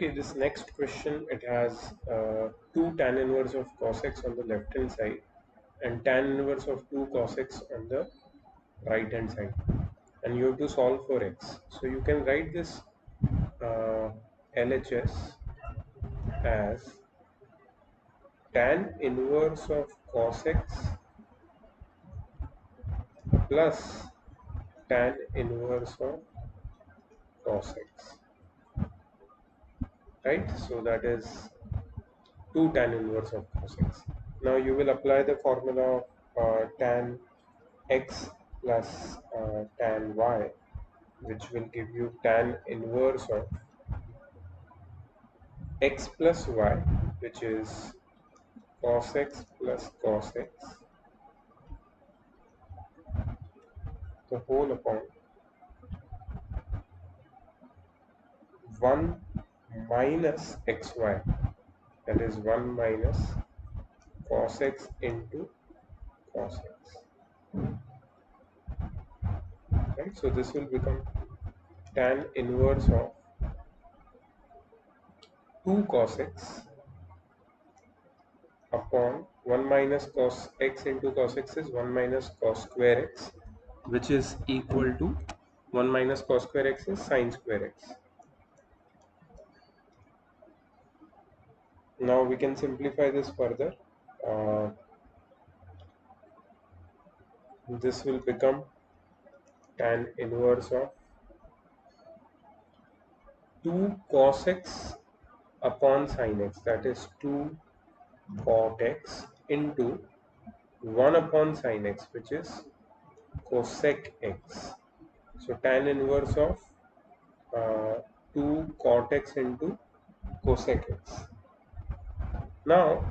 Okay, this next question, it has 2 tan inverse of cos x on the left hand side and tan inverse of 2 cos x on the right hand side, and you have to solve for x. So you can write this LHS as tan inverse of cos x plus tan inverse of cos x, right? So that is 2 tan inverse of cos x. Now you will apply the formula of tan x plus tan y, which will give you tan inverse of x plus y, which is cos x plus cos x, the whole upon 1 minus xy, that is 1 minus cos x into cos x, right? So this will become tan inverse of 2 cos x upon 1 minus cos x into cos x is 1 minus cos square x, which is equal to 1 minus cos square x is sine square x. Now we can simplify this further. This will become tan inverse of 2 cos x upon sine x, that is 2 cot x into 1 upon sine x, which is cosec x. So tan inverse of 2 cot x into cosec x. Now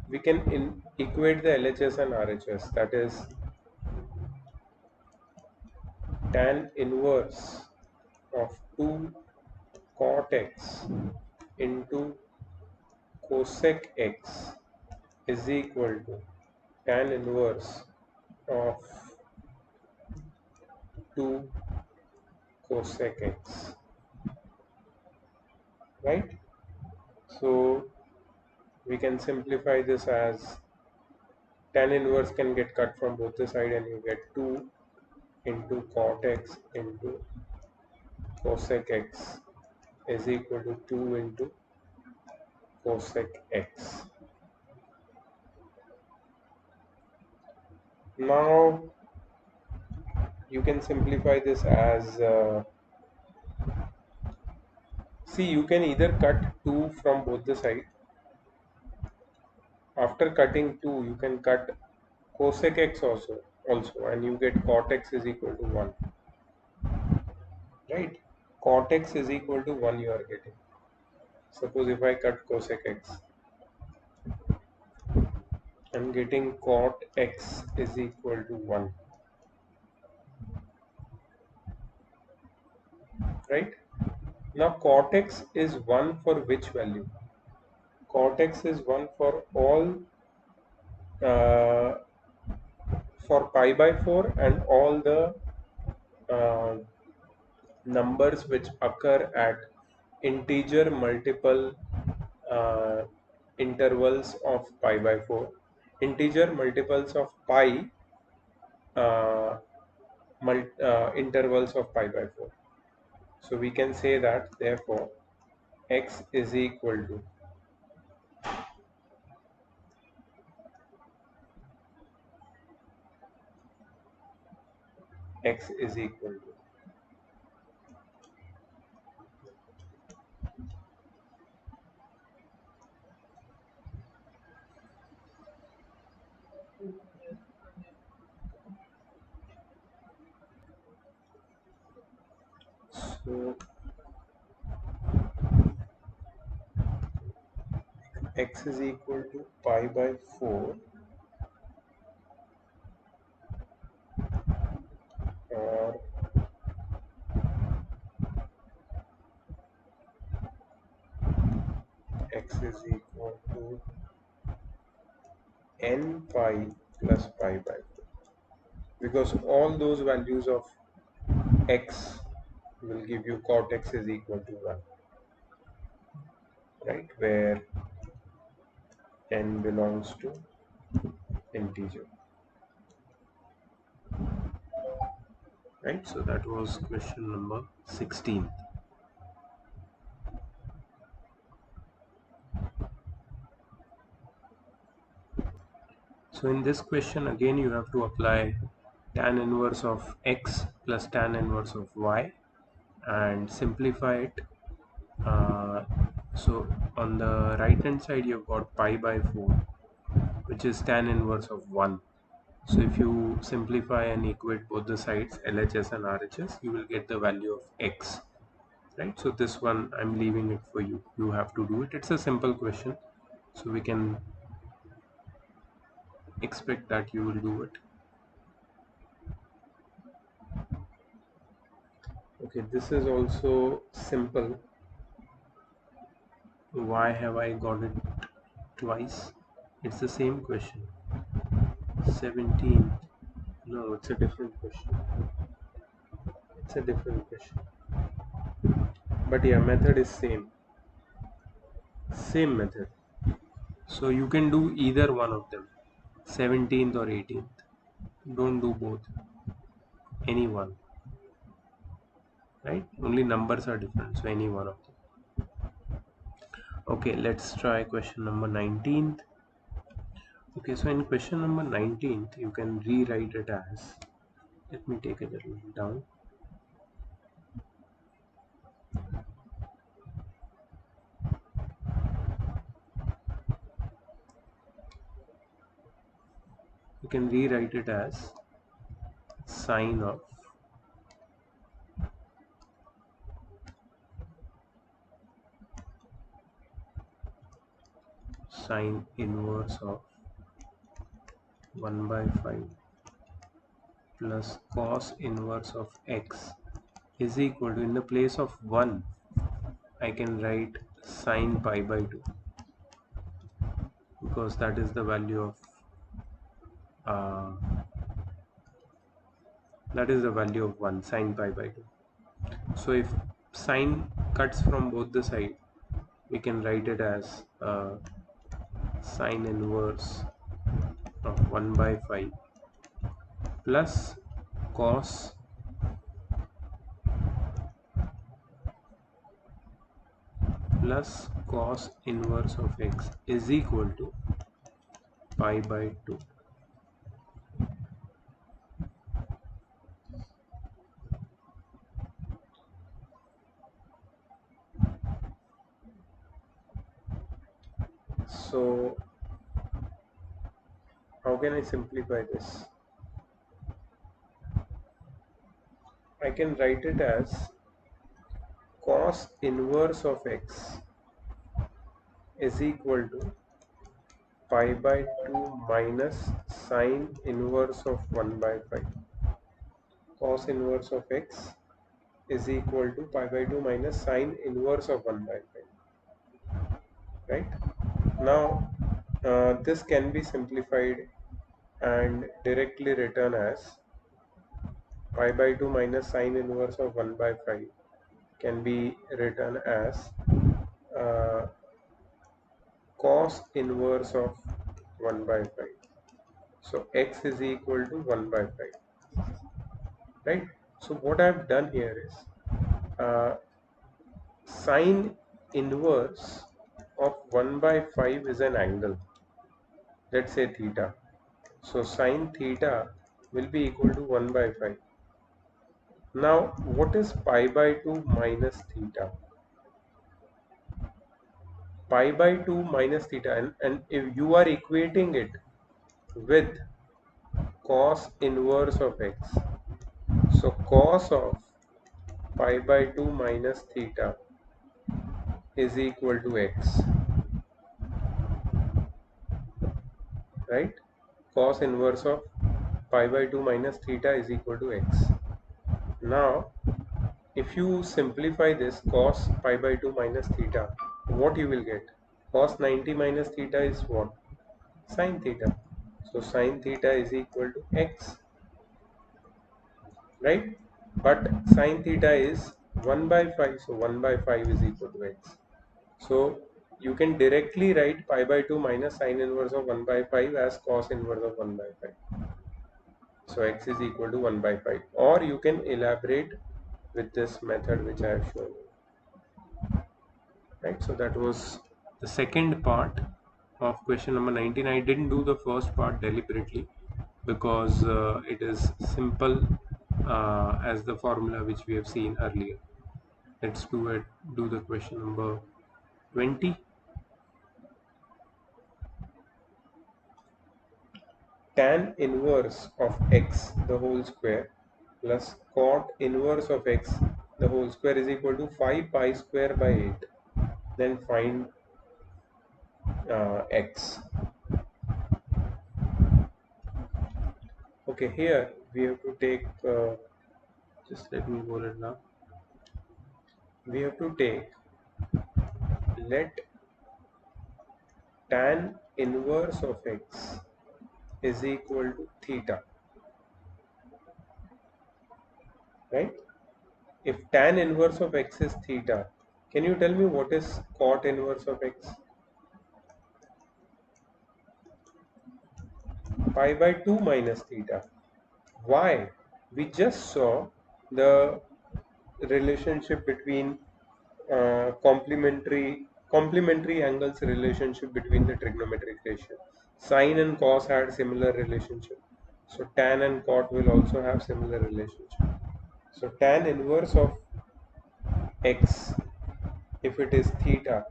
we can equate the LHS and RHS, that is tan inverse of 2 cot x into cosec x is equal to tan inverse of 2 cosec x, right? So we can simplify this as tan inverse can get cut from both the side and you get 2 into cot x into cosec x is equal to 2 into cosec x. Now you can simplify this as see, you can either cut 2 from both the side. After cutting 2, you can cut cosec x also, and you get cot x is equal to 1, right? Cot x is equal to 1 you are getting. Suppose if I cut cosec x, I'm getting cot x is equal to 1, right? Now cot x is 1 for which value? Cot x is 1 for all uh, for pi by 4 and all the uh, numbers which occur at integer multiple uh, intervals of pi by 4, integer multiples of pi uh, intervals of pi by 4. So we can say that therefore x is equal to x is equal to so x is equal to pi by 4 or x is equal to n pi plus pi by 4, because all those values of x will give you cot x is equal to 1. right, where n belongs to integer, right? So that was question number 16. So in this question again you have to apply tan inverse of x plus tan inverse of y and simplify it. So on the right hand side you've got pi by 4, which is tan inverse of 1. So if you simplify and equate both the sides, LHS and RHS, you will get the value of x, right? So this one I'm leaving it for you. You have to do it. It's a simple question, so we can expect that you will do it. Okay, this is also simple. Why have I got it twice? It's the same question. 17. No, it's a different question. It's a different question. But yeah, method is same. Same method. So you can do either one of them, 17th or 18th. Don't do both. Any one. Right? Only numbers are different. So any one of them. Okay, let's try question number 19th. Okay, so in question number 19th, you can rewrite it as, let me take it a little down. You can rewrite it as sine of sine inverse of 1 by 5 plus cos inverse of x is equal to, in the place of 1 I can write sine pi by 2, because that is the value of uh, 1, sine pi by 2. So if sine cuts from both the side, we can write it as sine inverse of 1 by 5 plus cos inverse of x is equal to pi by 2. So how can I simplify this? I can write it as cos inverse of x is equal to pi by 2 minus sine inverse of 1 by 5. Cos inverse of x is equal to pi by 2 minus sine inverse of 1 by 5. Right? Now, this can be simplified and directly written as pi by 2 minus sine inverse of 1 by 5 can be written as uh, cos inverse of 1 by 5. So x is equal to 1 by 5. Right? So what I've done here is sine inverse of 1 by 5 is an angle. Let's say theta. So sine theta will be equal to 1 by 5. Now, what is pi by 2 minus theta? Pi by 2 minus theta, and if you are equating it with cos inverse of x, so cos of pi by 2 minus theta is equal to x, right? Cos inverse of pi by 2 minus theta is equal to x. Now, if you simplify this cos pi by 2 minus theta, what you will get? Cos 90 minus theta is what? Sin theta. So sin theta is equal to x, right? But sin theta is 1 by 5, so 1 by 5 is equal to x. So you can directly write pi by 2 minus sine inverse of 1 by 5 as cos inverse of 1 by 5. So x is equal to 1 by 5. Or you can elaborate with this method which I have shown you. Right, so that was the second part of question number 19. I didn't do the first part deliberately because it is simple as the formula which we have seen earlier. Let's do the question number 20. Tan inverse of x the whole square plus cot inverse of x the whole square is equal to 5 pi square by 8. Then find x. Okay, here we have to take, just let me roll it now. We have to take, let tan inverse of x is equal to theta, right? If tan inverse of x is theta, can you tell me what is cot inverse of x? Pi by 2 minus theta. Why? We just saw the relationship between complementary angles relationship between the trigonometric ratio. Sine and cos had similar relationship. So tan and cot will also have similar relationship. So tan inverse of x, if it is theta,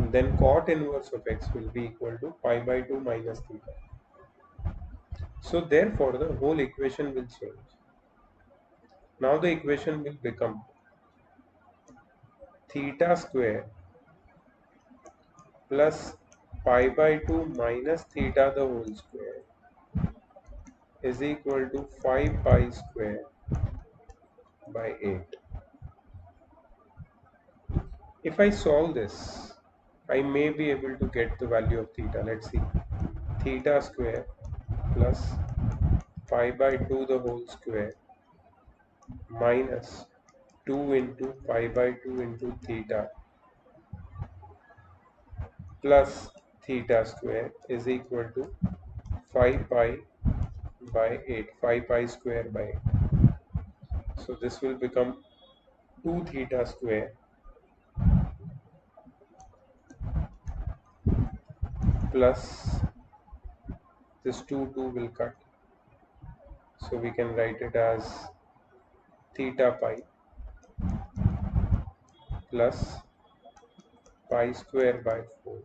then cot inverse of x will be equal to pi by 2 minus theta. So therefore the whole equation will change. Now the equation will become theta square plus pi by 2 minus theta the whole square is equal to 5 pi square by 8. If I solve this, I may be able to get the value of theta. Let's see. Theta square plus pi by 2 the whole square minus 2 into pi by 2 into theta plus theta square is equal to 5 pi by 8. 5 pi square by 8. So this will become 2 theta square plus this 2 will cut. So we can write it as theta pi plus pi square by 4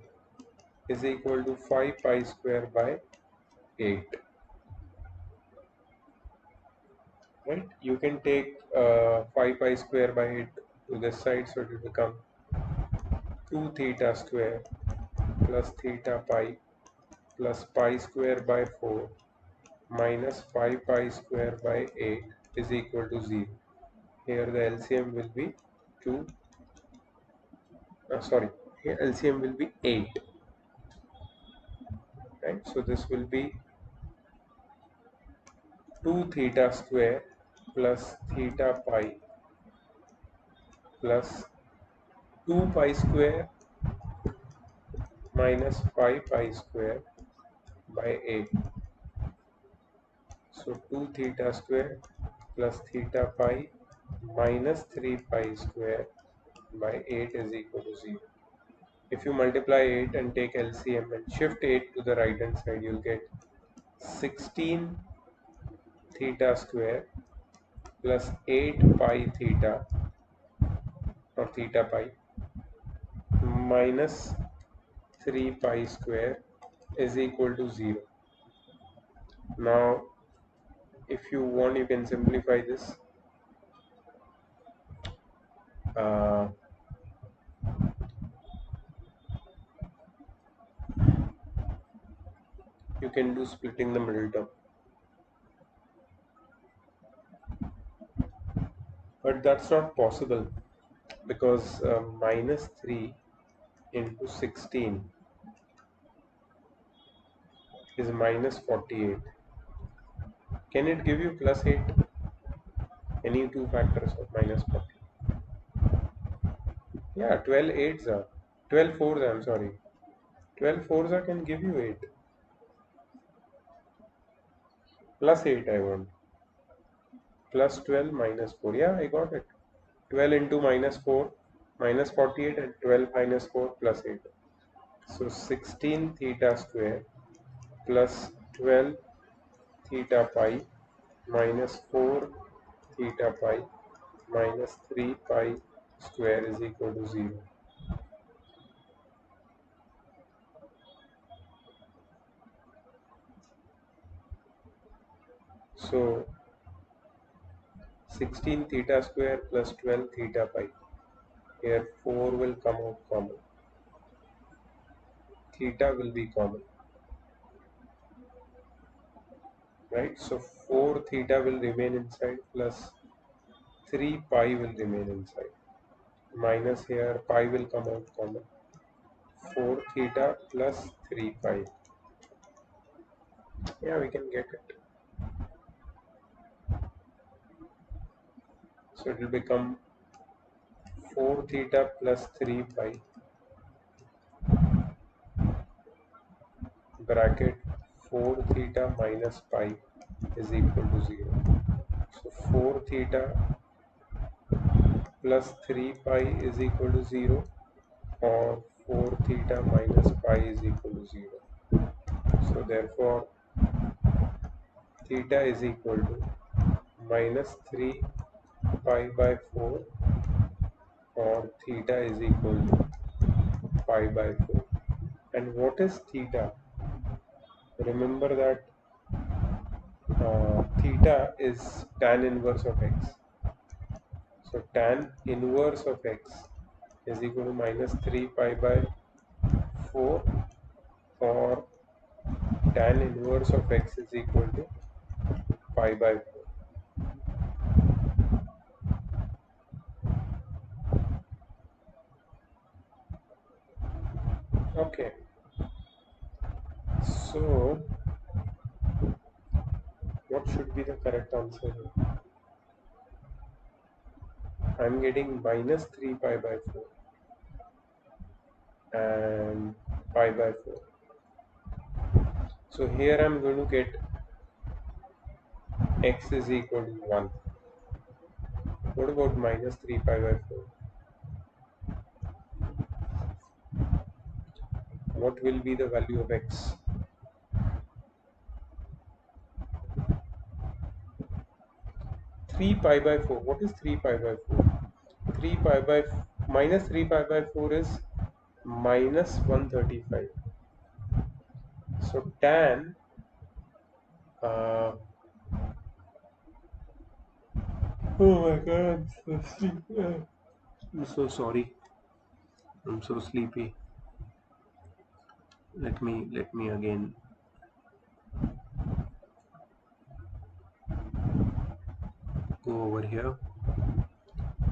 is equal to 5 pi square by 8. Right? You can take 5 pi square by 8 to this side, so it will become 2 theta square plus theta pi plus pi square by 4 minus 5 pi square by 8 is equal to 0. Here the LCM will be 2, sorry, here LCM will be 8. Right? So this will be 2 theta square plus theta pi plus 2 pi square minus 5 pi square by 8. So 2 theta square plus theta pi minus 3 pi square by 8 is equal to 0. If you multiply 8 and take LCM and shift 8 to the right hand side, you'll get 16 theta square plus 8 pi theta or theta pi minus 3 pi square is equal to 0. Now if you want, you can simplify this. Uh, you can do splitting the middle term, but that's not possible because minus 3 into 16 is minus 48. Can it give you plus 8? Any two factors of minus 40? Yeah, 12 eights are. 12 fours, I'm sorry. 12 fours I can give you 8. Plus 8 I want. Plus 12 minus 4. Yeah, I got it. 12 into minus 4 minus 48 and 12 minus 4 plus 8. So 16 theta square plus 12 theta pi minus 4 theta pi minus 3 pi square is equal to 0. So 16 theta square plus 12 theta pi. Here 4 will come out common. Theta will be common. Right? So 4 theta will remain inside plus 3 pi will remain inside. Minus here pi will come out common. 4 theta plus 3 pi. Yeah, we can get it. So it will become 4 theta plus 3 pi bracket 4 theta minus pi is equal to 0. So 4 theta plus 3 pi is equal to 0, or 4 theta minus pi is equal to 0. So therefore theta is equal to minus 3 pi by 4, or theta is equal to pi by 4. And what is theta? Remember that theta is tan inverse of x. So tan inverse of x is equal to minus 3 pi by 4, or tan inverse of x is equal to pi by 4. Okay, so what should be the correct answer here? I'm getting minus 3 pi by 4 and pi by 4. So here I'm going to get x is equal to 1. What about minus 3 pi by 4? What will be the value of x? 3 pi by 4. What is 3 pi by 4? 3 pi by minus 3 pi by 4 is minus 135. So tan uh, oh my god, I'm so sleepy. I'm so sorry. I'm so sleepy. Let me again go over here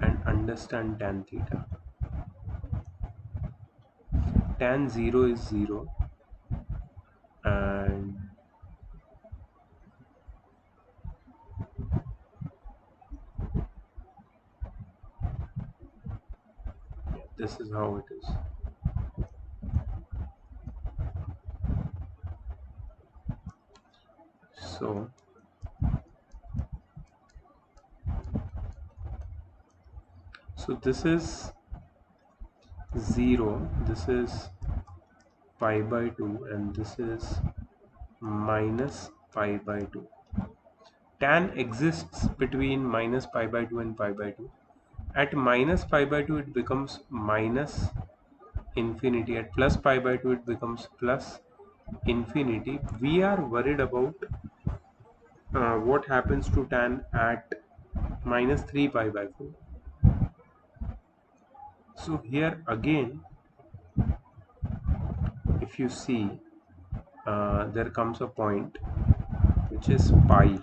and understand tan theta. Tan 0 is 0, and this is how it is. So this is 0, this is pi by 2, and this is minus pi by 2. Tan exists between minus pi by 2 and pi by 2. At minus pi by 2 it becomes minus infinity. At plus pi by 2 it becomes plus infinity. We are worried about what happens to tan at minus 3 pi by 4. So here again, if you see, there comes a point which is pi.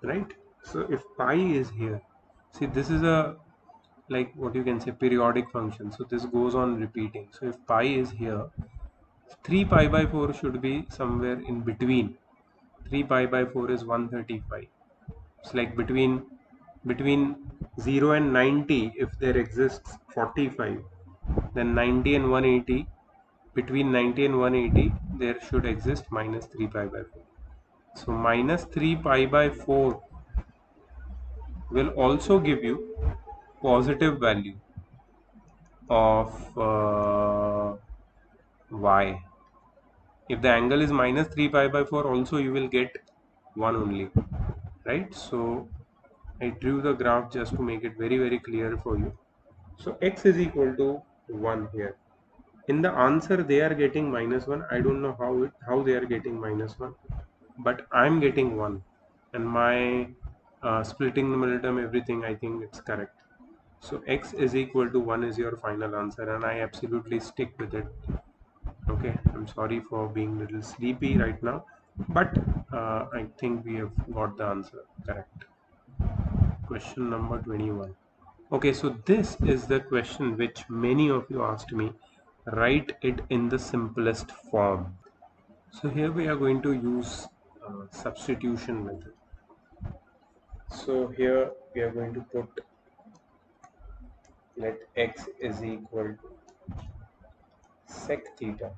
Right? So if pi is here, See, this is a, like what you can say, periodic function. So this goes on repeating. So if pi is here, 3 pi by 4 should be somewhere in between. 3 pi by 4 is 135. It's like between 0 and 90, if there exists 45, then 90 and 180, between 90 and 180 there should exist minus 3 pi by 4. So minus 3 pi by 4 will also give you positive value of y. If the angle is minus 3 pi by 4, also you will get 1 only, right? So I drew the graph just to make it very clear for you. So x is equal to 1 here. In the answer they are getting minus 1. I don't know how they are getting minus 1, but I'm getting 1, and my splitting the middle term, everything, I think it's correct. So x is equal to 1 is your final answer, and I absolutely stick with it. Okay, I'm sorry for being a little sleepy right now, but I think we have got the answer correct. Question number 21. Okay, so this is the question which many of you asked me. Write it in the simplest form. So here we are going to use substitution method. So here we are going to put, let x is equal to sec theta,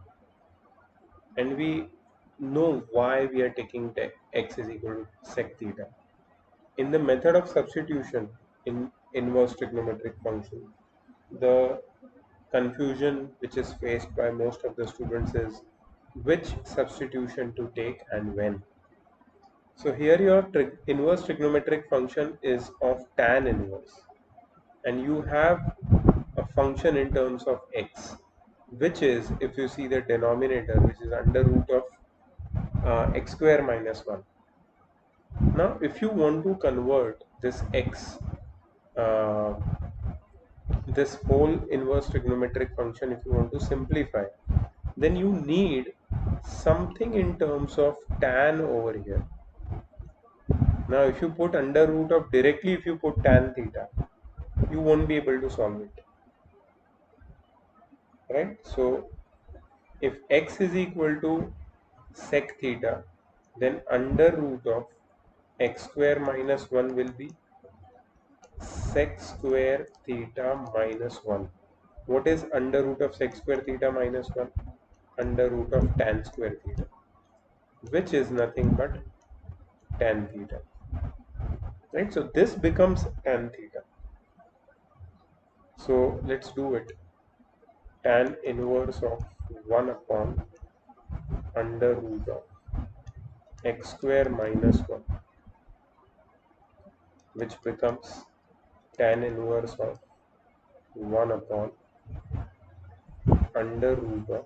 and we know why we are taking x is equal to sec theta. In the method of substitution in inverse trigonometric function, the confusion which is faced by most of the students is which substitution to take and when. So here your inverse trigonometric function is of tan inverse, and you have a function in terms of x, which is, if you see the denominator, which is under root of x square minus 1. Now if you want to convert this x, uh, this whole inverse trigonometric function, if you want to simplify, then you need something in terms of tan over here. Now if you put under root of, directly if you put tan theta, you won't be able to solve it, right? So if x is equal to sec theta, then under root of x square minus 1 will be sec square theta minus 1. What is under root of sec square theta minus 1? Under root of tan square theta, which is nothing but tan theta, right? So this becomes tan theta. So let's do it. Tan inverse of 1 upon under root of x square minus 1, which becomes tan inverse of 1 upon under root of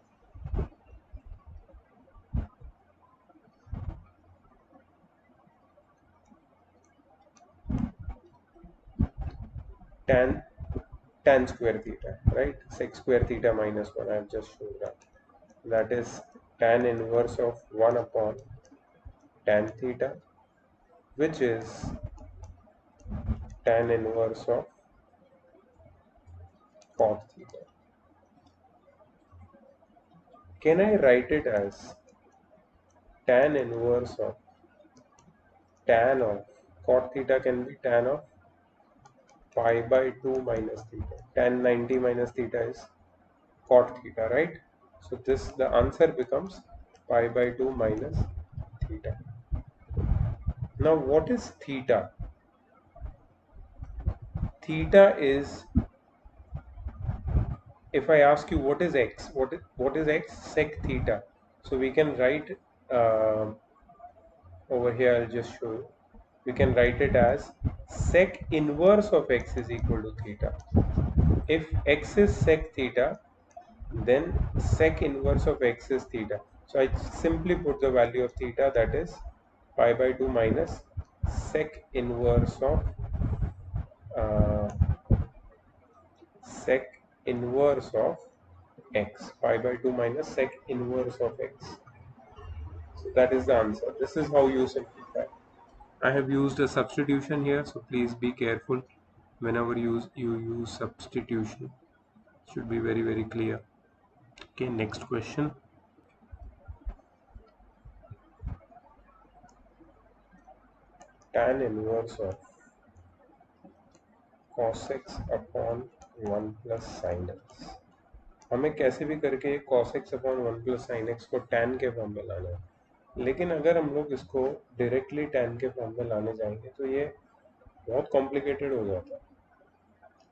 tan tan square theta, right? Sec square theta minus 1, I have just shown that. That is tan inverse of 1 upon tan theta, which is tan inverse of cot theta. Can I write it as tan inverse of tan of cot theta can be tan of pi by 2 minus theta. Tan 90 minus theta is cot theta, right? So this, the answer becomes pi by 2 minus theta. Now what is theta? Theta is, if I ask you what is x, what is x? Sec theta. So we can write over here, I'll just show you. We can write it as sec inverse of x is equal to theta. If x is sec theta, then sec inverse of x is theta. So I simply put the value of theta, that is pi by 2 minus sec inverse of uh, sec inverse of x, pi by 2 minus sec inverse of x. So that is the answer. This is how you simplify. I have used a substitution here, so please be careful. whenever you use substitution, should be very clear. Okay, next question. Tan inverse of cos x upon 1 plus sine x. हमें कैसे भी करके cos x upon 1 plus sine x को tan के form में लाना है, लेकिन अगर हम लोग इसको डायरेक्टली tan के फॉर्म में लाने जाएंगे तो ये बहुत कॉम्प्लिकेटेड हो जाता है।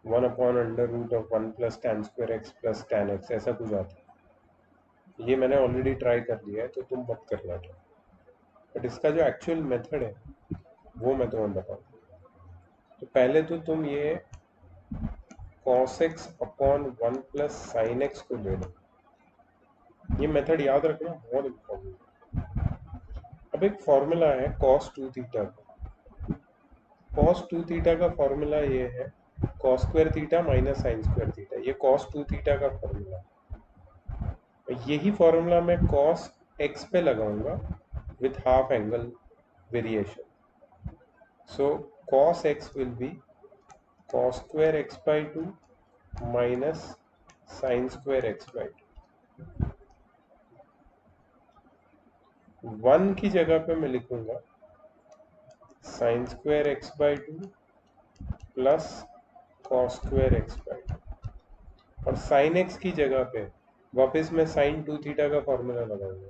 1 upon under root of 1 plus tan square x plus tan x ऐसा कुछ आता है। ये मैंने ऑलरेडी ट्राई कर लिया है तो तुम मत करना ट्राई, बट इसका जो एक्चुअल मेथड है वो मैं तुम्हें बताऊँ। तो पहले तो तुम ये cos x upon 1 plus sine x को ले लो। ये मेथड याद रखना बहुत इम्पोर्टेंट है। अब एक फॉर्मूला है cos 2 थीटा का। cos 2 थीटा का फॉर्मूला ये है cos square theta minus sine square theta. ये cos 2 थीटा का फॉर्मूला है। यही फॉर्मूला मैं cos x पे लगाऊंगा with half angle variation. So cos x will be cos square x by 2 minus sine square x by 2। 1 की जगह पे मैं लिखूंगा sine square x by 2 plus cos square x by 2, और साइन एक्स की जगह पे वापस मैं साइन 2 थीटा का फॉर्मूला लगाऊंगा।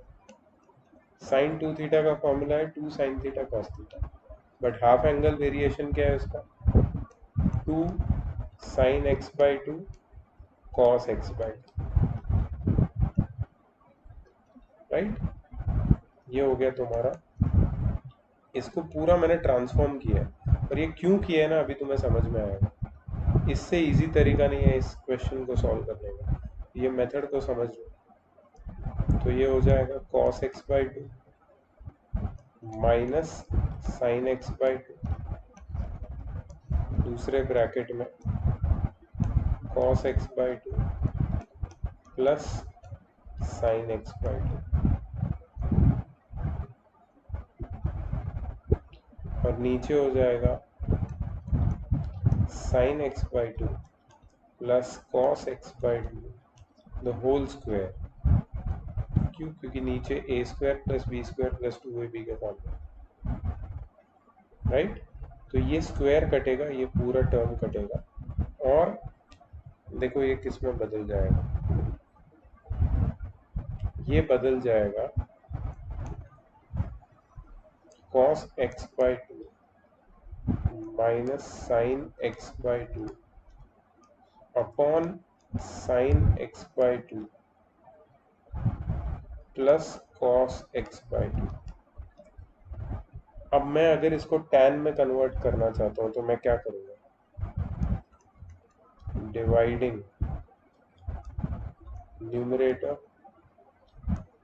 साइन 2 थीटा का फॉर्मूला है 2 sine theta cos theta, but half angle variation क्या है उसका 2 sign x by 2 cos x by 2, right. ये हो गया तुम्हारा। इसको पूरा मैंने ट्रांसफॉर्म किया है, और ये क्यों किया है ना अभी तुम्हें समझ में आएगा। इससे इजी तरीका नहीं है इस क्वेश्चन को सॉल्व करने का, ये मेथड को समझ लो। तो ये हो जाएगा cos x by 2 minus sine x by 2, दूसरे ब्रैकेट में cos x by 2 plus sine x by 2, और नीचे हो जाएगा sine x by 2 plus cos x by 2 the whole square. क्यों? क्योंकि नीचे A square plus B square plus 2ab के फॉर्म में, राइट। तो ये स्क्वायर कटेगा, ये पूरा टर्म कटेगा, और देखो ये किस में बदल जाएगा, ये बदल जाएगा cos x by 2 minus sine x by 2 upon sine x by 2 plus cos x by 2। अब मैं अगर इसको tan में कन्वर्ट करना चाहता हूँ तो मैं क्या करूँगा, dividing numerator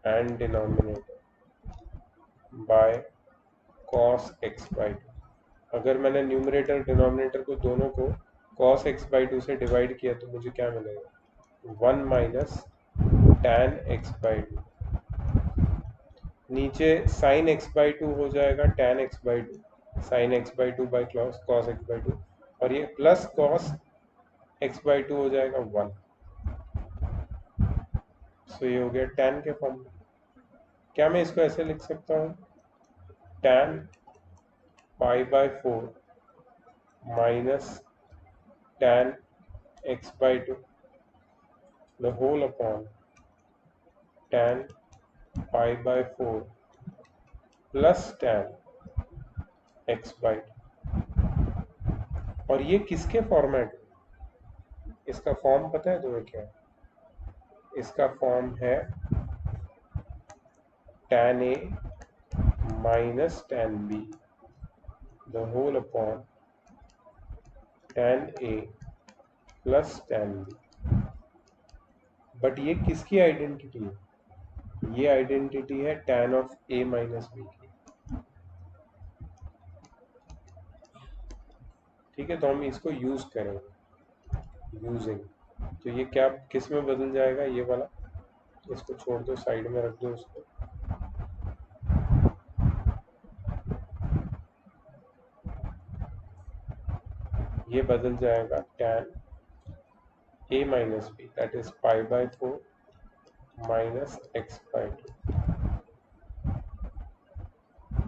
and denominator by cos x by 2। अगर मैंने न्यूमरेटर डिनोमिनेटर को दोनों को cos x बाई 2 से डिवाइड किया तो मुझे क्या मिलेगा 1 माइनस tan x बाई 2। नीचे sin x बाई 2 हो जाएगा tan x by 2, sin x by 2 by cos x by 2, और ये प्लस cos x बाई 2 हो जाएगा 1। सो ये हो गया tan के फॉर्म में। क्या मैं इसको ऐसे लिख सकता हूँ tan pi by 4 minus tan x by 2 the whole upon tan pi by 4 plus tan x by 2। और ये किसके फॉर्मेट में, इसका फॉर्म पता है तुम्हें क्या है? इसका फॉर्म है tan a minus tan b the whole upon tan a plus tan b। But ये किसकी आइडेंटिटी है? ये आइडेंटिटी है tan of a minus b की। ठीक है, तो हम इसको यूज करेंगे यूजिंग। तो ये क्या किस में बदल जाएगा, ये वाला, इसको छोड़ दो, साइड में रख दो उसको। ये बदल जाएगा tan a minus b, that is pi by 4 minus x by 2,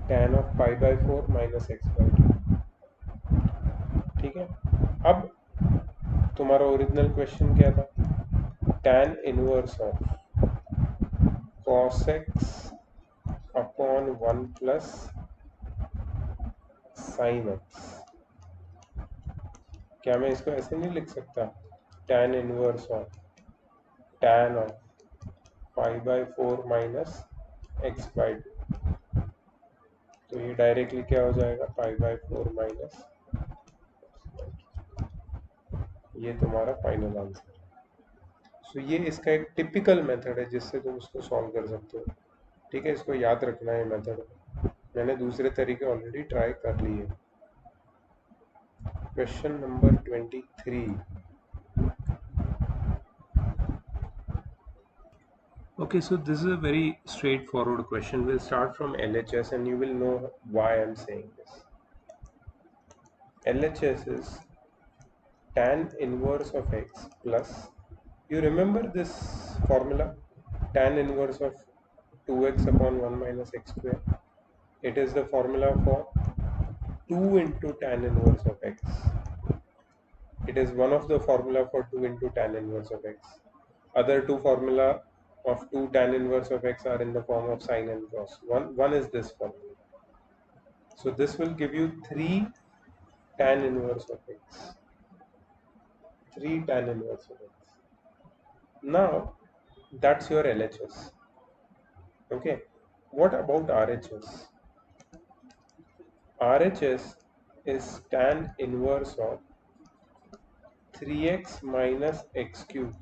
tan of pi by 4 minus x by 2। ठीक है, अब तुम्हारा ओरिजिनल क्वेश्चन क्या था? tan inverse of cos x upon 1 plus sin x। क्या मैं इसको ऐसे नहीं लिख सकता? tan inverse of tan of pi by 4 minus x by 2, तो ये डायरेक्टली क्या हो जाएगा? पाई बाय 4 माइनस, ये तुम्हारा फाइनल आंसर। सो ये इसका एक टिपिकल मेथड है जिससे तुम उसको सॉल्व कर सकते हो। ठीक है, इसको याद रखना है मेथड। मैंने दूसरे तरीके ऑलरेडी ट्राई कर लिए। Question number 23। Okay, so this is a very straightforward question. We'll start from LHS and you will know why I'm saying this. LHS is tan inverse of x plus, you remember this formula, tan inverse of 2x upon 1 minus x square. It is the formula for 2 into tan inverse of x. It is one of the formula for 2 into tan inverse of x. Other two formula of 2 tan inverse of x are in the form of sine and cos. One is this formula. So this will give you 3 tan inverse of x. 3 tan inverse of x. Now that's your LHS. Okay. What about RHS? RHS is tan inverse of 3x minus x cube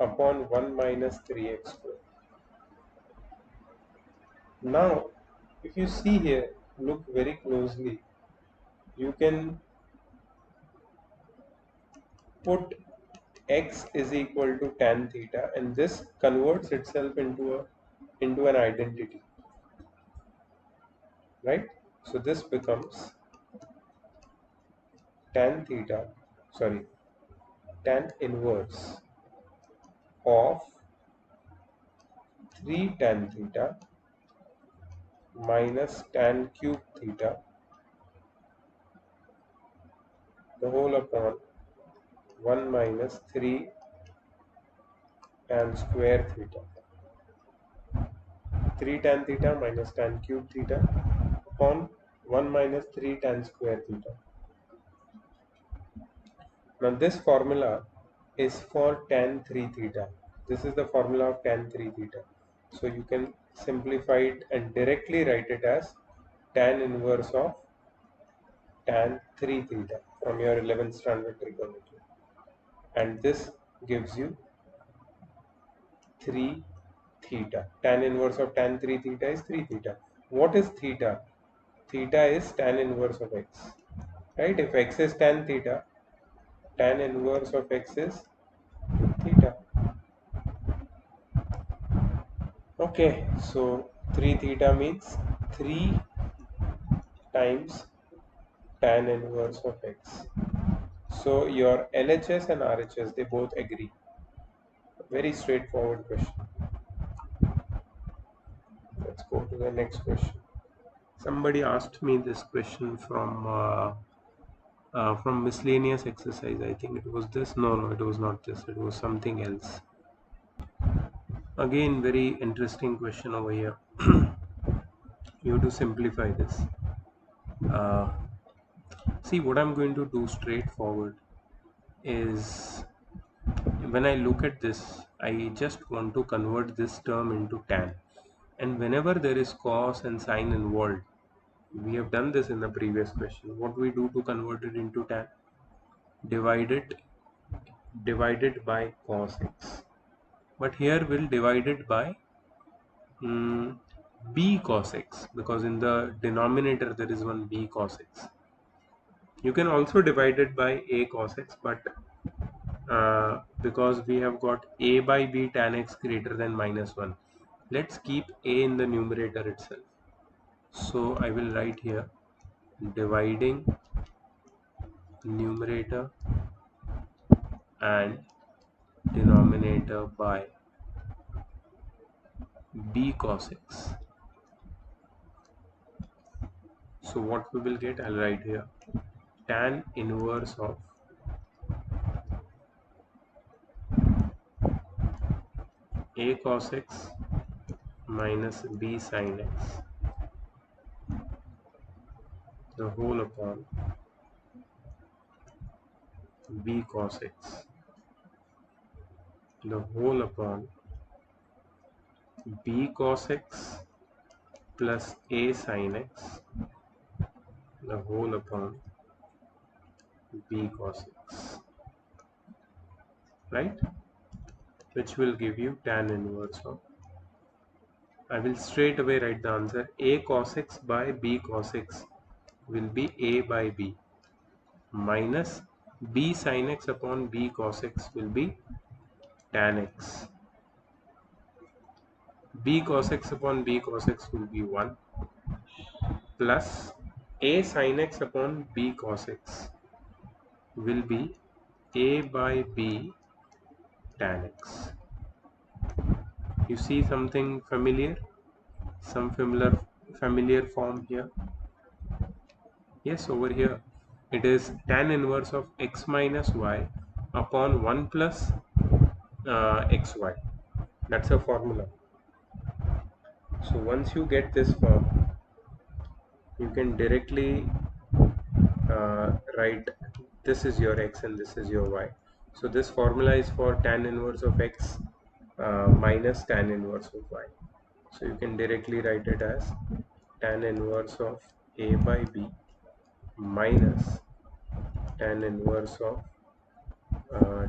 upon 1 minus 3x square. Now, if you see here, look very closely, you can put x is equal to tan theta, and this converts itself into an identity, right? So this becomes tan theta, sorry, tan inverse of 3 tan theta minus tan cube theta, the whole upon 1 minus 3 tan square theta. 3 tan theta minus tan cube theta upon 1 minus 3 tan square theta. Now this formula is for tan 3 theta. This is the formula of tan 3 theta. So you can simplify it and directly write it as tan inverse of tan 3 theta from your 11th standard trigonometry. And this gives you 3 theta. Tan inverse of tan 3 theta is 3 theta. What is theta? Theta is tan inverse of x. Right? If x is tan theta, tan inverse of x is theta. Okay, so 3 theta means 3 times tan inverse of x. So your LHS and RHS, they both agree. Very straightforward question. Let's go to the next question. Somebody asked me this question from miscellaneous exercise. I think it was this. No, it was not this. It was something else. Again, very interesting question over here. You have to simplify this. See, what I'm going to do straightforward is, when I look at this, I just want to convert this term into tan. And whenever there is cos and sine involved, we have done this in the previous question. What we do to convert it into tan? Divided by cos x. But here we'll divide it by b cos x, because in the denominator there is one b cos x. You can also divide it by a cos x, but because we have got a by b tan x greater than -1, let's keep a in the numerator itself. So I will write here dividing numerator and denominator by b cos x. So what we will get, I'll write here, tan inverse of a cos x minus b sin x, the whole upon b cos x, the whole upon b cos x plus a sin x, the whole upon b cos x, right? Which will give you tan inverse of, I will straight away write the answer, a cos x by b cos x will be a by b minus b sin x upon b cos x will be tan x. B cos x upon b cos x will be 1 plus a sin x upon b cos x will be a by b tan x. You see something familiar? Some familiar form here? Yes, over here it is tan inverse of x minus y upon 1 plus xy. That's a formula. So once you get this form, you can directly write this is your x and this is your y. So this formula is for tan inverse of x minus tan inverse of y. So you can directly write it as tan inverse of a by b minus tan inverse of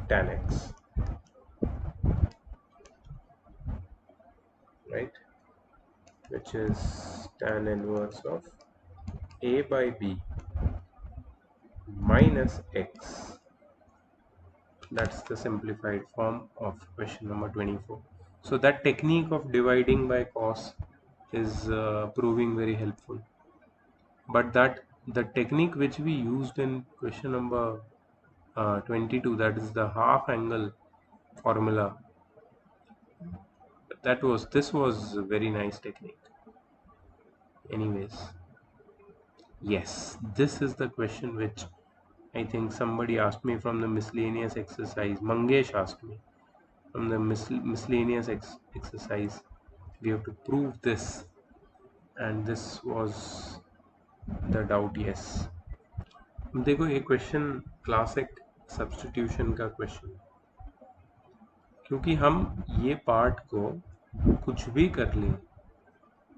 tan x, right? Which is tan inverse of a by b minus x. That's the simplified form of question number 24. So that technique of dividing by cos is proving very helpful. But that the technique which we used in question number 22, that is the half angle formula, this was a very nice technique. Anyways, yes, this is the question which I think somebody asked me from the miscellaneous exercise. Mangesh asked me from the miscellaneous exercise. We have to prove this, and this was the doubt. Yes, देखो ये question classic substitution का question, क्योंकि हम ये part को कुछ भी कर लें,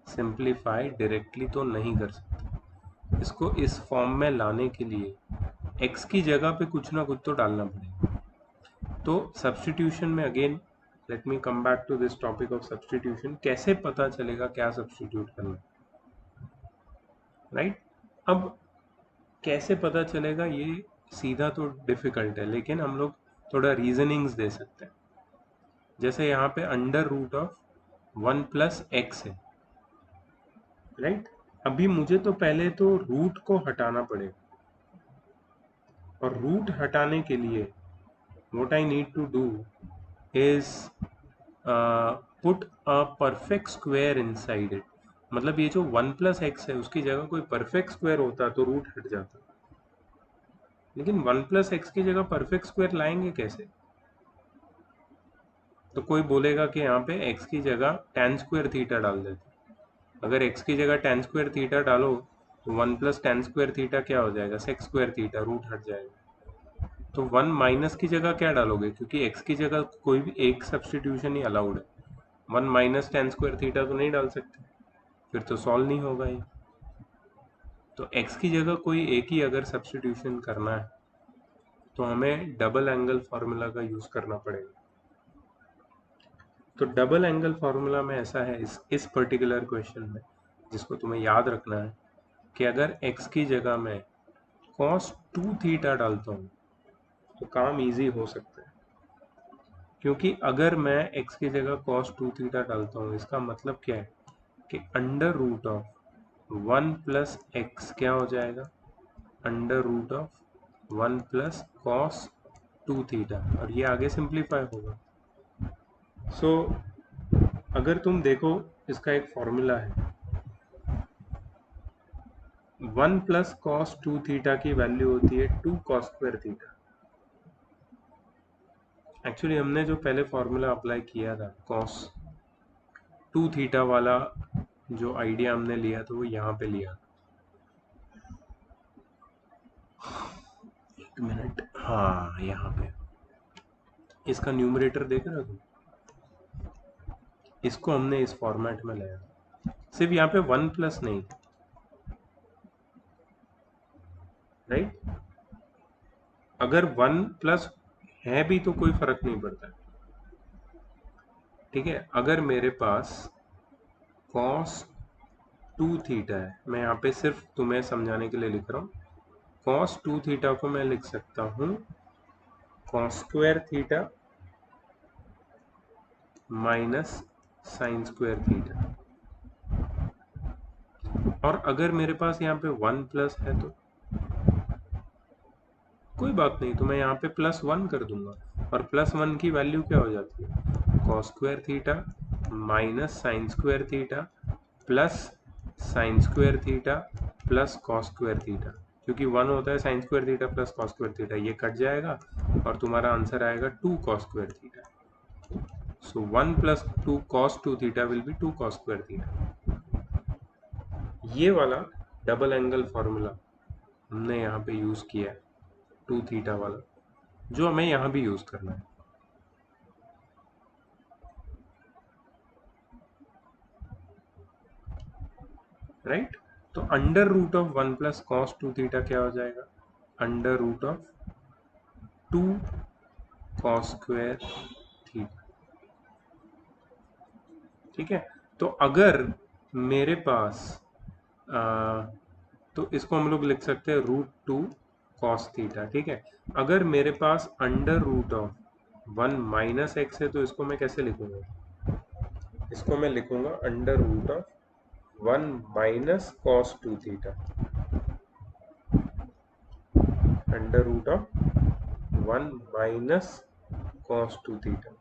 सिंप्लीफाई डायरेक्टली तो नहीं कर सकते। इसको इस फॉर्म में लाने के लिए x की जगह पे कुछ ना कुछ तो डालना पड़ेगा। तो सब्स्टिट्यूशन में again let me come back to this topic of substitution. कैसे पता चलेगा क्या सब्स्टिट्यूट करना, राइट? अब कैसे पता चलेगा ये सीधा तो डिफिकल्ट है, लेकिन हम लोग थोड़ा रीजनिंग्स दे सकते हैं। जैसे यहाँ पे under root of 1 plus x है, राइट? अभी मुझे तो पहले तो रूट को हटाना पड़ेगा, और रूट हटाने के लिए what I need to do is put a perfect square inside it. मतलब ये जो 1 प्लस एक्स है उसकी जगह कोई परफेक्ट स्क्वायर होता तो रूट हट जाता, लेकिन 1 प्लस एक्स की जगह परफेक्ट स्क्वायर लाएंगे कैसे? तो कोई बोलेगा कि यहाँ पे x की जगह tan स्क्वायर थीटा डाल देते। अगर x की जगह tan स्क्वायर थीटा डालो तो 1 प्लस tan स्क्वायर थीटा क्या हो जाएगा? sec स्क्वायर थीटा, रूट हट जाएगा। तो 1 माइनस की जगह क्या डालोगे? क्योंकि x की जगह कोई भी एक सब्स्टिट्यूशन ही अलाउड है। 1 माइनस tan स्क्वायर थीटा तो नहीं डाल सकते, फिर तो सॉल्व नहीं होगा ये। तो x की जगह कोई एक ही अगर सब्स्टिट्यूशन करना है तो हमें डबल एंगल फार्मूला का यूज करना पड़ेगा। तो डबल एंगल फार्मूला में ऐसा है इस पर्टिकुलर क्वेश्चन में, जिसको तुम्हें याद रखना है कि अगर x की जगह मैं cos 2 थीटा डालता हूँ तो काम इजी हो सकता है। क्योंकि अगर मैं x की जगह cos 2 थीटा डालता हूँ, इसका मतलब क्या है कि under root of 1 plus x क्या हो जाएगा? Under root of 1 plus cos 2 theta, और ये आगे सिंप्लीफाई होगा। सो अगर तुम देखो इसका एक फॉर्मूला है, 1 प्लस कॉस 2 थीटा की वैल्यू होती है 2 कॉस स्क्वायर थीटा। एक्चुअली हमने जो पहले फॉर्मूला अप्लाई किया था कॉस 2 थीटा वाला, जो आइडिया हमने लिया था वो यहाँ पे लिया। एक मिनट, हाँ यहाँ पे इसका न्यूमरेटर देख रहे हो तुम, इसको हमने इस फॉर्मेट में लाया। सिर्फ यहाँ पे 1 प्लस नहीं, राइट? अगर 1 प्लस है भी तो कोई फर्क नहीं पड़ता, ठीक है? अगर मेरे पास cos 2 थीटा है, मैं यहाँ पे सिर्फ तुम्हें समझाने के लिए लिख रहा हूँ, cos 2 थीटा को मैं लिख सकता हूँ cos square theta minus sine square theta. और अगर मेरे पास यहाँ पे 1 प्लस है तो कोई बात नहीं, तो मैं यहाँ पे +1 कर दूंगा, और +1 की वैल्यू क्या हो जाती है, cos square theta minus sine square theta plus sine square theta plus cos square theta, क्योंकि 1 होता है sign square theta plus cos square theta, ये कट जाएगा और तुम्हारा आंसर आएगा 2 cos square theta. So 1 plus 2 cos 2 theta will be 2 cos square theta. ये वाला डबल एंगल फॉर्मूला हमने यहाँ पे यूज किया है 2 थीटा वाला, जो हमें यहाँ भी यूज करना है, राइट? तो under root of 1 plus cos 2 theta क्या हो जाएगा, under root of 2 cos square theta, ठीक है? तो अगर मेरे पास तो इसको हम लोग लिख सकते हैं √2 कॉस थीटा, ठीक है? अगर मेरे पास under root of 1 minus x है तो इसको मैं कैसे लिखूंगा, इसको मैं लिखूंगा under root of 1 minus cos 2 theta, under root of 1 minus cos 2 theta.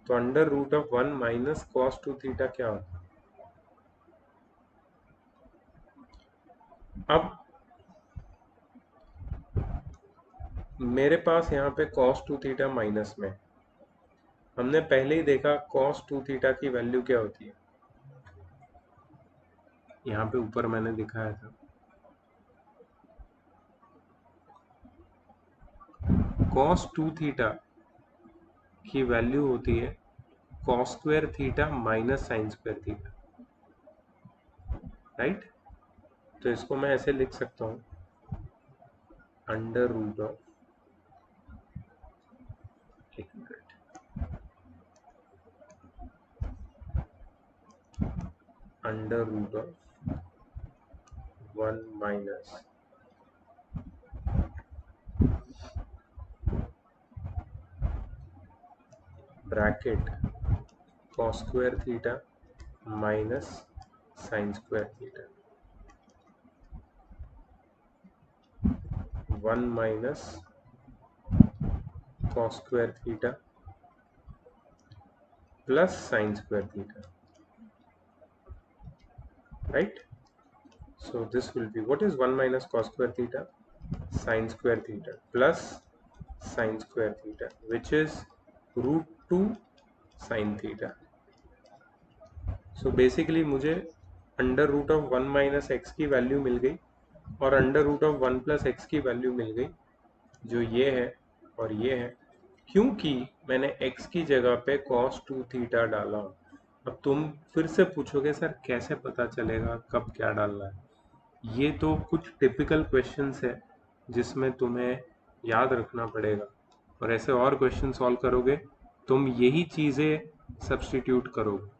तो under root of 1 minus cos 2 theta क्या होता है? अब मेरे पास यहाँ पे cos 2 थीटा माइनस में, हमने पहले ही देखा cos 2 थीटा की वैल्यू क्या होती है, यहाँ पे ऊपर मैंने दिखाया था, cos 2 थीटा की वैल्यू होती है cos square theta minus sine square theta, right? तो इसको मैं ऐसे लिख सकता हूँ अंडर रूट ऑफ, एक minute, under root of 1 minus bracket cos square theta minus sine square theta, 1 minus cos square theta plus sine square theta, right? So this will be, what is 1 minus cos square theta, sin square theta plus sin square theta, which is √2 sin theta. So basically मुझे under root of 1 minus x की value मिल गई और under root of 1 plus x की value मिल गई, जो ये है और ये है, क्योंकि मैंने x की जगह पे cos 2 थीटा डाला। अब तुम फिर से पूछोगे सर कैसे पता चलेगा कब क्या डालना है, ये तो कुछ टिपिकल क्वेश्चंस है जिसमें तुम्हें याद रखना पड़ेगा, और ऐसे और क्वेश्चन सॉल्व करोगे तुम यही चीज़ें सब्स्टिट्यूट करोगे,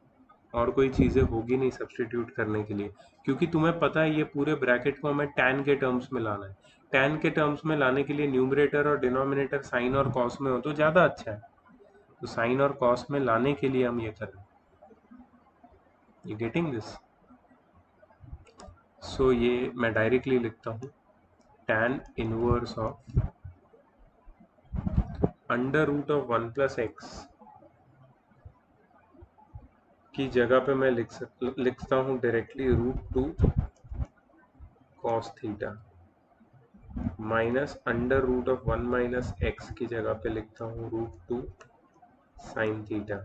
और कोई चीज़ें होगी नहीं सब्स्टिट्यूट करने के लिए, क्योंकि तुम्हें पता है ये पूरे ब्रैकेट को हमें tan के टर्म्स में लाना है। tan के टर्म्स में लाने के लिए न्यूमरेटर और डिनोमिनेटर साइन और कॉस में हो तो ज़्यादा अच्छा है, तो साइन और कॉस में लाने के लिए हम ये कर रहे हैं। You getting this? सो ये मैं डायरेक्टली लिखता हूँ tan inverse of under root of 1 plus x की जगह पे मैं लिखता हूँ directly √2 cos theta minus under root of 1 minus x की जगह पे लिखता हूँ √2 sin theta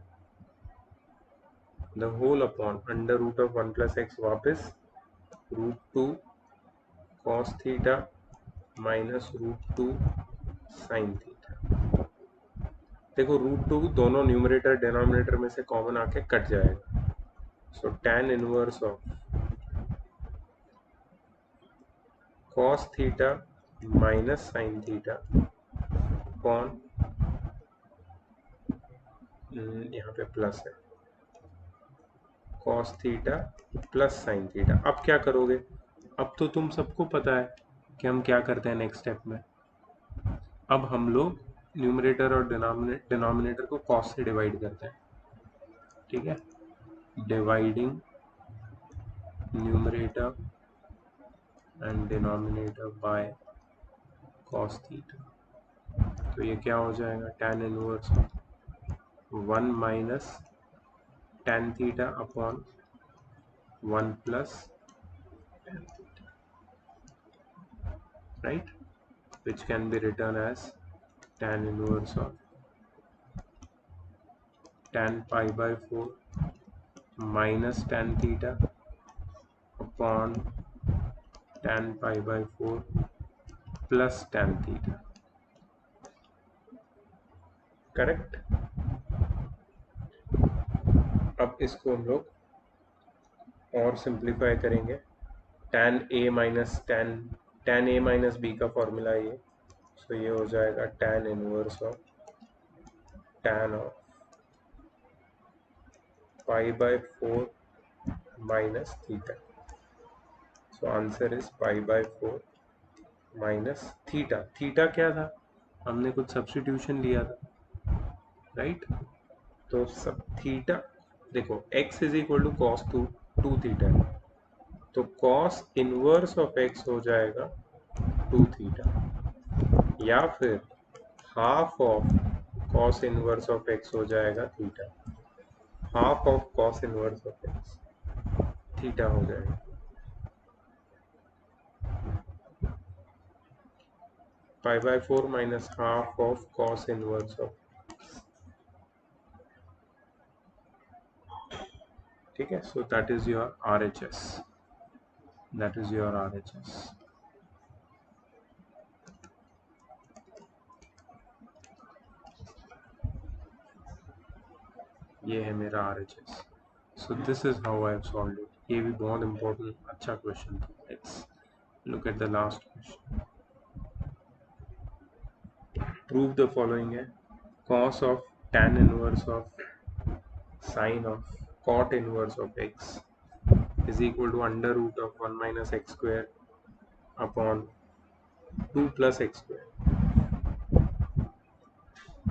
the whole upon under root of 1 plus x वापस √2 cos theta minus √2 sin theta. देखो √2 दोनों न्यूमरेटर डिनोमिनेटर में से कॉमन आके कट जाएगा। सो tan inverse of cos theta minus sin theta upon यहाँ पे प्लस है cos theta plus sin theta. अब क्या करोगे? अब तो तुम सबको पता है कि हम क्या करते हैं नेक्स्ट स्टेप में। अब हम लोग न्यूमरेटर और डिनोमिनेटर को cos से डिवाइड करते हैं, ठीक है। Dividing numerator and denominator by cos theta, तो ये क्या हो जाएगा? tan inverse 1 minus tan theta upon 1 plus tan theta, right, which can be written as tan inverse of tan pi by 4 minus tan theta upon tan pi by 4 plus tan theta, correct. अब इसको हम लोग और simplify करेंगे। tan a minus tan a minus B का formula ये, so ये हो जाएगा tan inverse of tan of pi by 4 minus theta, so answer is pi by 4 minus theta. Theta क्या था? हमने कुछ सब्स्टिट्यूशन लिया था, राइट। तो सब थीटा, देखो x is equal to cos 2 theta है, तो कॉस इनवर्स ऑफ x हो जाएगा 2 थीटा, या फिर half of cos inverse of x हो जाएगा theta, half of cos inverse of x theta हो जाएगा। pi by 4 minus half of cos inverse of, ठीक है। So that is your RHS, that is your RHS। ये है मेरा RHS। So this is how I have solved it. ये भी बहुत इंपॉर्टेंट अच्छा क्वेश्चन था। Let's look at the last question. Prove the following है, cos of tan inverse of sin of cot inverse of x is equal to under root of 1 minus x square upon 2 plus x square।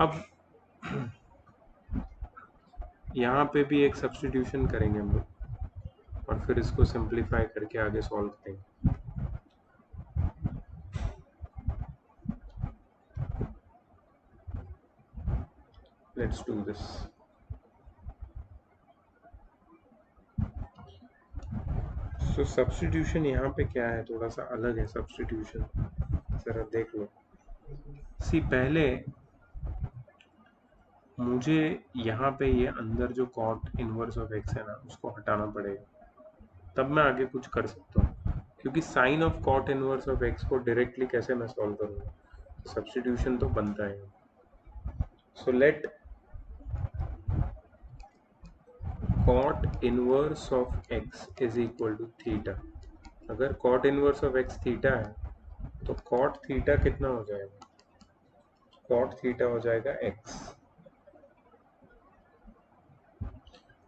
अब यहाँ पे भी एक substitution करेंगे हम लोग और फिर इसको सिंप्लीफाई करके आगे सॉल्व करेंगे। Let's do this. So substitution यहाँ पे क्या है, थोड़ा सा अलग है सब्स्टिट्यूशन, जरा देख लो। सी पहले मुझे यहाँ पे ये अंदर जो कॉट इनवर्स ऑफ एक्स है ना, उसको हटाना पड़ेगा, तब मैं आगे कुछ कर सकता हूँ। क्योंकि sine of cot inverse of x को डायरेक्टली कैसे मैं सॉल्व करूँगा, सब्स्टिट्यूशन तो बनता है। So let cot inverse of x is equal to theta. अगर cot inverse of x theta है तो कॉट थीटा कितना हो जाएगा? कॉट थीटा हो जाएगा एक्स।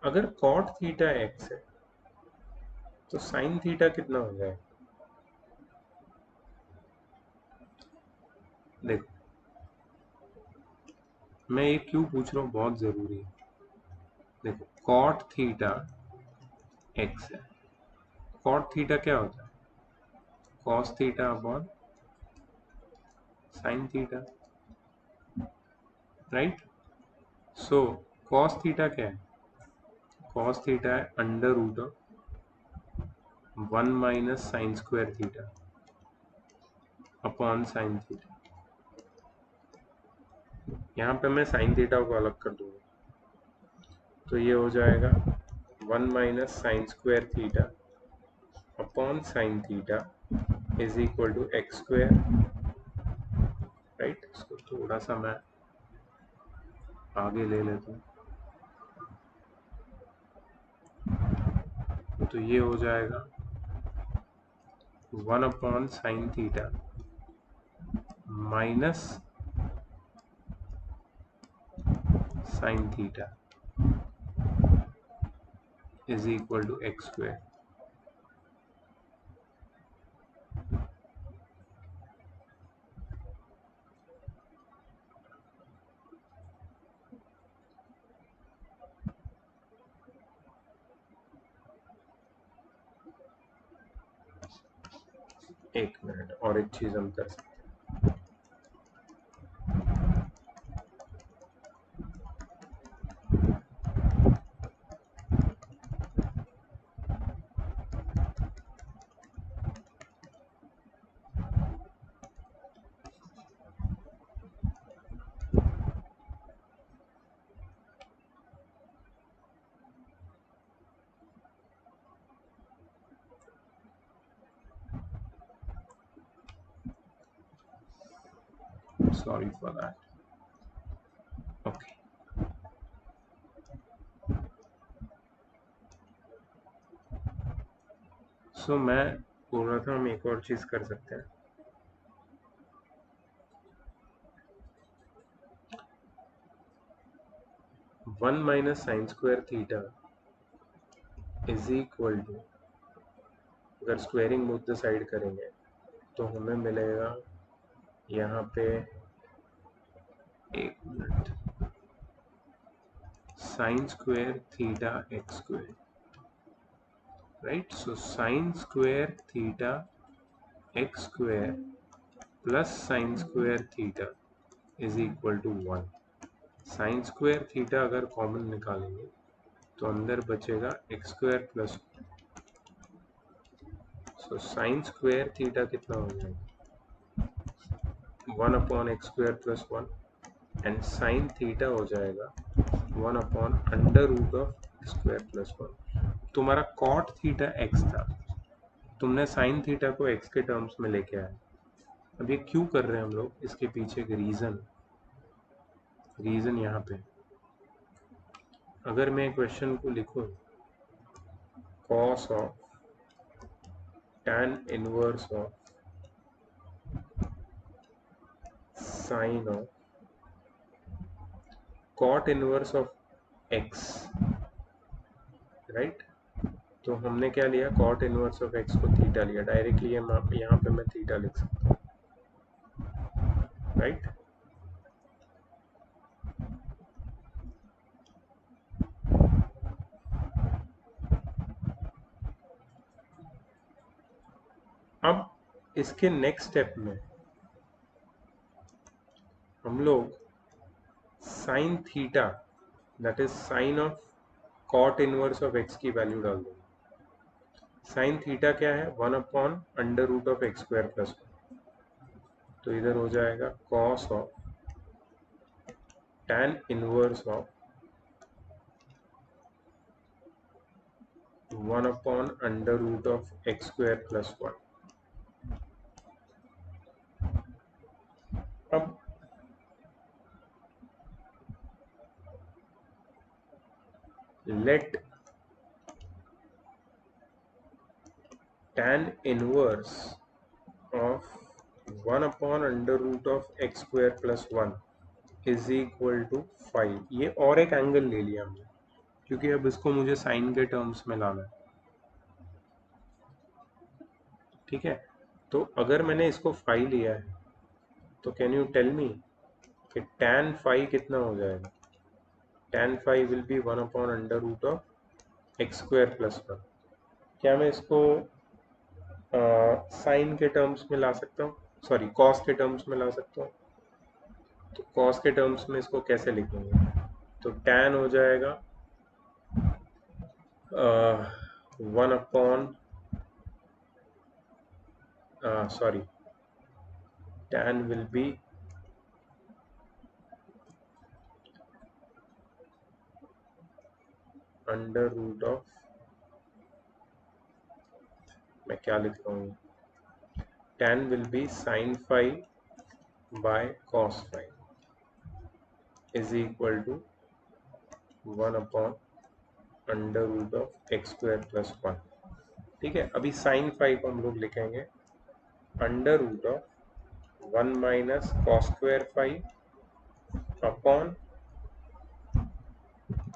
अगर कॉट थीटा एक्स है तो साइन थीटा कितना हो जाएगा? देखो मैं ये क्यों पूछ रहा हूँ, बहुत जरूरी है। देखो कॉट थीटा एक्स है, कॉट थीटा क्या होता है? cos theta upon sin theta, right. So cos theta क्या है? cos थीटा है under root of 1 minus sine square theta upon sine theta. यहाँ पे मैं साइन थीटा को अलग कर दूंगा, तो ये हो जाएगा 1 minus sine square theta upon sine theta is equal to x square, right. इसको थोड़ा सा मैं आगे ले लेता हूँ, तो ये हो जाएगा 1 upon sine theta minus sine theta is equal to x square. एक मिनट, और एक चीज हम कर सकते हैं, sorry for that. Okay, so मैं बोल रहा था हम एक और चीज कर सकते हैं। 1 minus sine square theta is equal to, अगर स्क्वेयरिंग बोथ द साइड करेंगे तो हमें मिलेगा यहाँ पे, एक minute, sine square theta x square, right. So sine square theta x square plus sine square theta is equal to 1। Sine square theta अगर common निकालेंगे तो अंदर बचेगा x square plus, so sine square theta कितना हो जाएगा 1 upon x square plus 1, and sign theta हो जाएगा 1 upon under root of square plus 1। तुम्हारा कॉट थीटा एक्स था, तुमने साइन थीटा को एक्स के टर्म्स में लेके आए। अब ये क्यों कर रहे हैं हम लोग, इसके पीछे एक रीजन यहाँ पे, अगर मैं क्वेश्चन को लिखूं cos of tan inverse of sine of cot inverse of x, right. तो हमने क्या लिया, cot इनवर्स ऑफ x को थीटा लिया, डायरेक्टली यहाँ पे मैं थीटा लिख सकता हूँ, राइट। अब इसके नेक्स्ट स्टेप में हम लोग sine theta, that is sine of cot inverse of x की वैल्यू डाल देंगे। साइन थीटा क्या है, 1 upon under root of x square plus 1, तो इधर हो जाएगा cos of tan inverse of 1 upon under root of x square plus 1। अब let tan inverse of 1 upon under root of x square plus 1 is equal to 5। ये और एक angle ले लिया हमने, क्योंकि अब इसको मुझे साइन के टर्म्स में लाना है, ठीक है। तो अगर मैंने इसको 5 लिया है तो कैन यू टेल मी कि tan 5 कितना हो जाएगा। tan 5 will be 1 upon under root of x square plus 1। क्या मैं इसको साइन के टर्म्स में ला सकता हूँ, सॉरी कॉस के टर्म्स में ला सकता हूँ। तो कॉस के टर्म्स में इसको कैसे लिखेंगे? तो tan हो जाएगा 1 upon sorry tan will be under root of, मैं क्या लिख रहा हूँ, tan will be sin phi by cos phi is equal to 1 upon under root of x square plus 1। ठीक है, अभी साइन फाई को हम लोग लिखेंगे under root of 1 minus cos square phi upon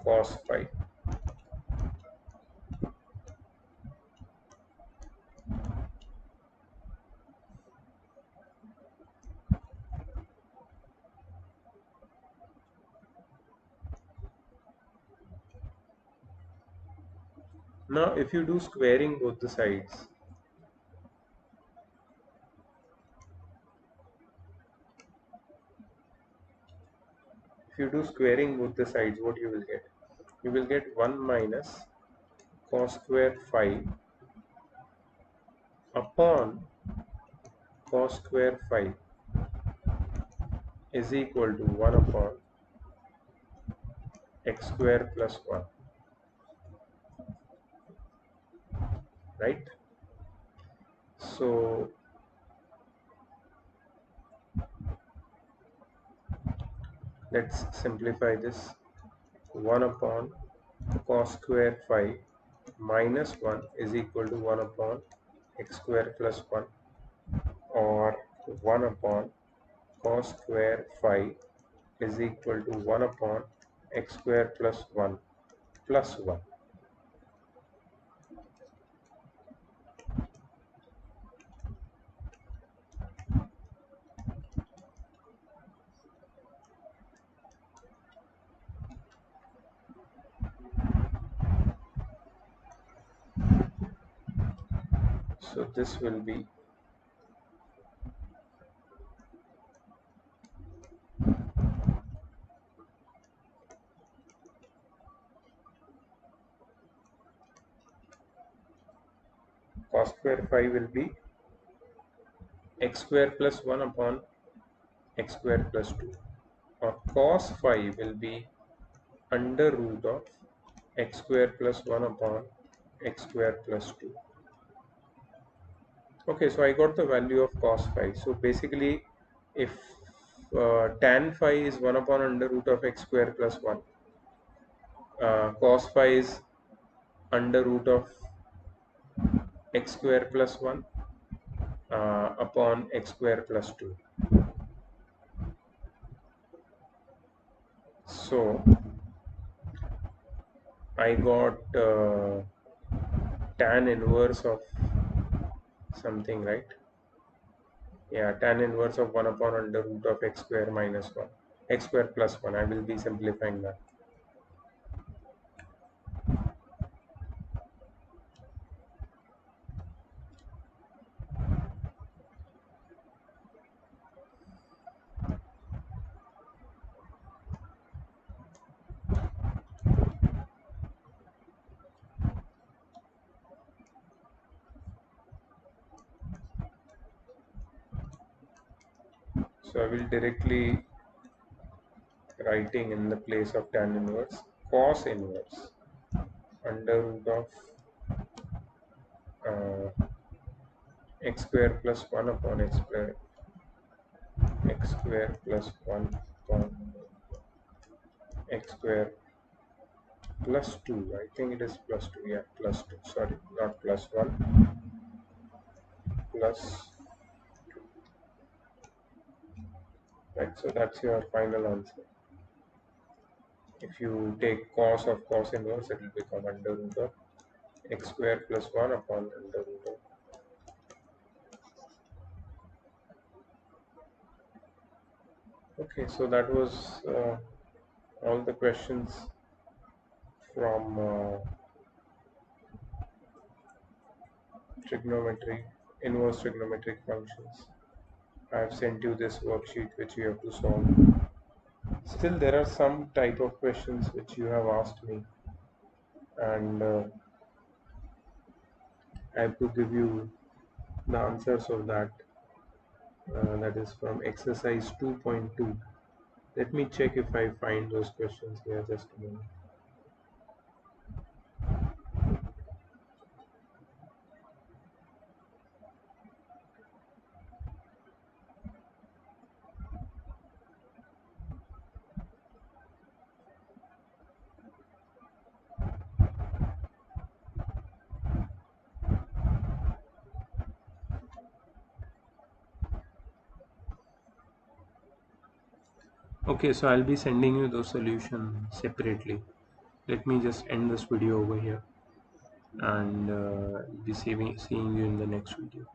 cos phi। Now if you do squaring both the sides, what you will get? You will get 1 minus cos square phi upon cos square phi is equal to 1 upon x square plus 1, right? So let's simplify this. 1 upon cos square phi minus 1 is equal to 1 upon x square plus 1, or 1 upon cos square phi is equal to 1 upon x square plus 1 plus 1. So this will be cos square phi will be x square plus 1 upon x square plus 2, or cos phi will be under root of x square plus 1 upon x square plus 2. Okay, so I got the value of cos phi. So basically, if tan phi is 1 upon under root of x square plus 1, cos phi is under root of x square plus 1 upon x square plus 2. So I got tan inverse of something, right? Yeah, tan inverse of 1 upon under root of x square minus 1, x square plus 1. I will be simplifying that. So I will directly writing in the place of tan inverse cos inverse under root of x square plus 1 upon x square plus 1 upon x square plus 2. I think it is plus 2. Yeah, plus 2. Sorry, not plus 1. Plus 2. Right, so that's your final answer. If you take cos of cos inverse, it will become under root of x square plus 1 upon under root of. Okay, so that was all the questions from trigonometry. inverse trigonometric functions. I have sent you this worksheet which you have to solve. Still, there are some type of questions which you have asked me, and I have to give you the answers of that. That is from exercise 2.2. Let me check if I find those questions here, just a moment. Okay, so I'll be sending you those solutions separately. Let me just end this video over here, and be seeing you in the next video.